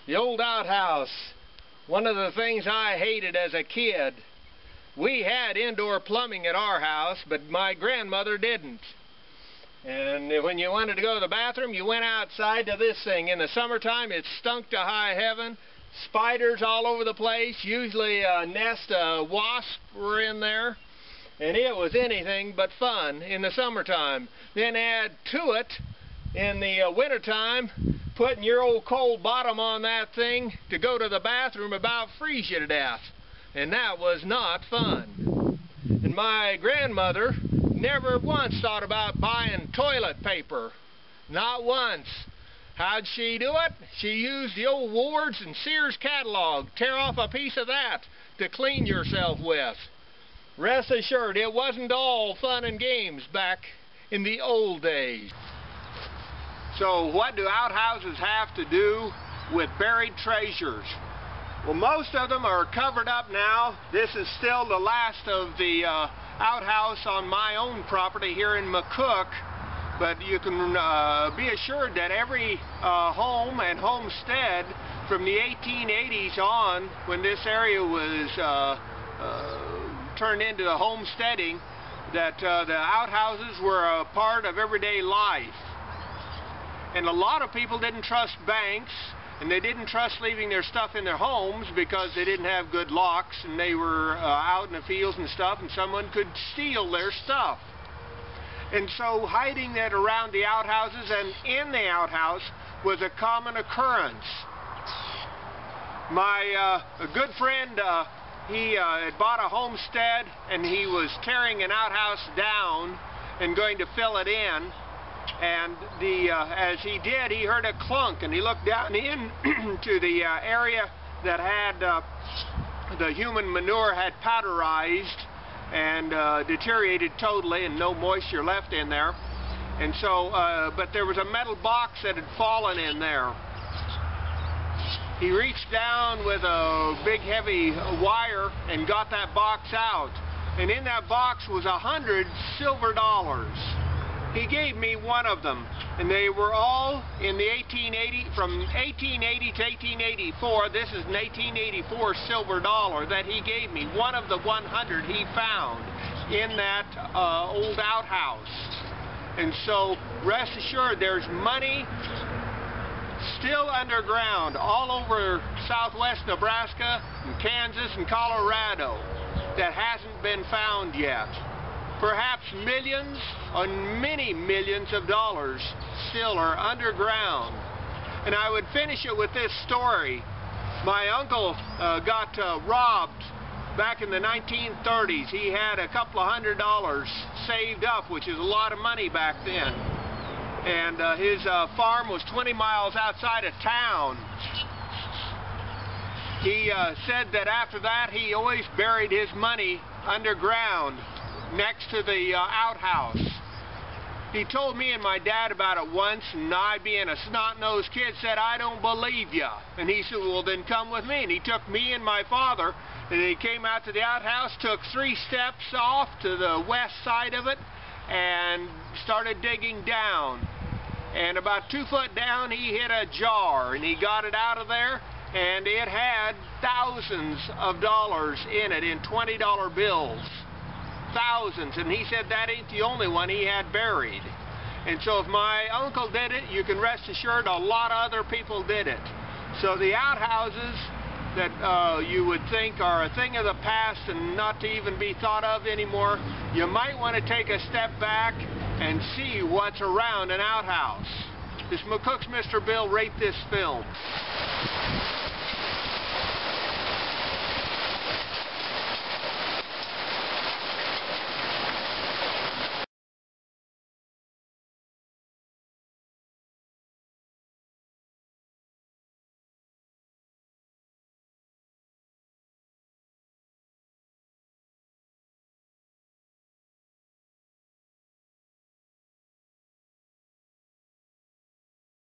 The old outhouse. One of the things I hated as a kid. We had indoor plumbing at our house, but my grandmother didn't. And when you wanted to go to the bathroom, you went outside to this thing. In the summertime, it stunk to high heaven. Spiders all over the place. Usually a nest of wasps were in there. And it was anything but fun in the summertime. Then add to it, in the wintertime, putting your old cold bottom on that thing to go to the bathroom about freeze you to death. And that was not fun. And my grandmother never once thought about buying toilet paper. Not once. How'd she do it? She used the old Ward's and Sears catalog. Tear off a piece of that to clean yourself with. Rest assured, it wasn't all fun and games back in the old days. So what do outhouses have to do with buried treasures? Well, most of them are covered up now. This is still the last of the outhouse on my own property here in McCook. But you can be assured that every home and homestead from the 1880s on, when this area was turned into homesteading, that the outhouses were a part of everyday life. And a lot of people didn't trust banks, and they didn't trust leaving their stuff in their homes because they didn't have good locks, and they were out in the fields and stuff, and someone could steal their stuff. And so hiding that around the outhouses and in the outhouse was a common occurrence. My a good friend, he had bought a homestead, and he was tearing an outhouse down and going to fill it in. And as he did, he heard a clunk, and he looked down into the area that had the human manure had powderized and deteriorated totally, and no moisture left in there. And so, but there was a metal box that had fallen in there. He reached down with a big heavy wire and got that box out. And in that box was 100 silver dollars. He gave me one of them, and they were all in the from 1880 to 1884. This is an 1884 silver dollar that he gave me, one of the 100 he found in that old outhouse. And so rest assured, there's money still underground all over southwest Nebraska and Kansas and Colorado that hasn't been found yet. Perhaps millions or many millions of dollars still are underground. And I would finish it with this story. My uncle got robbed back in the 1930s. He had a couple of $100 saved up, which is a lot of money back then. And his farm was 20 miles outside of town. He said that after that he always buried his money underground next to the outhouse. He told me and my dad about it once, and I, being a snot-nosed kid, said, "I don't believe ya." And he said, "Well, then come with me." And he took me and my father, and he came out to the outhouse, took 3 steps off to the west side of it, and started digging down. And about 2 foot down, he hit a jar, and he got it out of there, and it had thousands of dollars in it, in $20 bills. Thousands. And he said that ain't the only one he had buried. And so if my uncle did it, you can rest assured a lot of other people did it. So the outhouses that you would think are a thing of the past and not to even be thought of anymore, you might want to take a step back and see what's around an outhouse. This McCook's Mr. Bill. Rate this film.